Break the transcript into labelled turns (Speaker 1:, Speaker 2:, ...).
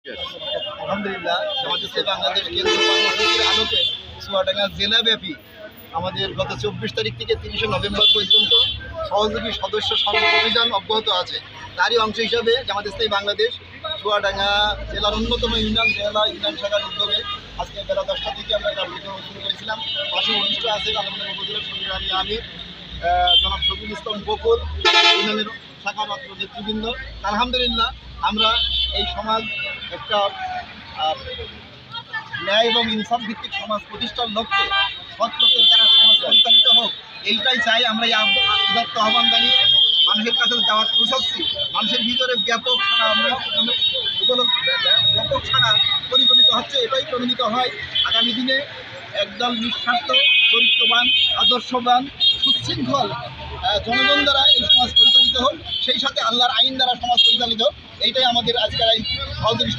Speaker 1: আলহামদুলিল্লাহ, জামাত ইসলামী বাংলাদেশ কেন্দ্রীয় কর্মসূচির আলোকে চুয়াডাঙ্গা জেলাব্যাপী আমাদের গত 24 তারিখ থেকে 30 নভেম্বর পর্যন্ত সহযোগী সদস্য সংগ্রহ অভিযান অব্যাহত আছে। তারই অংশ হিসাবে জামাত ইসলামী বাংলাদেশ চুয়াডাঙ্গা জেলার অন্যতম ইউনিয়ন শাখার উদ্যোগে আজকে বেলা 10টা থেকে আমরা কার্যক্রম শুরু করেছিলাম। পাশে অনুষ্ঠিত আছে আমাদের উপজেলার সংগ্রামী আমির জনাব শফিকুল ইসলাম বকুল, ইউনিয়নের শাখা মাত্র নেতৃবৃন্দ। আলহামদুলিল্লাহ, আমরা এই সমাজ একটা ন্যায় এবং ইনসাফ ভিত্তিক সমাজ প্রতিষ্ঠার লক্ষ্যে সৎ লোকের দ্বারা সমাজ পরিচালিত হোক, এইটাই চাই। আমরা এই উদাত্ত আহ্বান জানিয়ে মানুষের কাছে যাওয়ার পৌঁছাচ্ছি। মানুষের ভিতরে ব্যাপক ছাড়া পরিগণিত হচ্ছে, এটাই প্রমাণিত হয় আগামী দিনে একদল নিঃস্বার্থ, চরিত্রবান, আদর্শবান, সুশৃঙ্খল জনগণ দ্বারা এই সমাজ পরিচালিত হোক, সেই সাথে আল্লাহর আইন দ্বারা সমাজ পরিচালিত হোক। এইটাই আমাদের আজকের এই সহযোগী সদস্য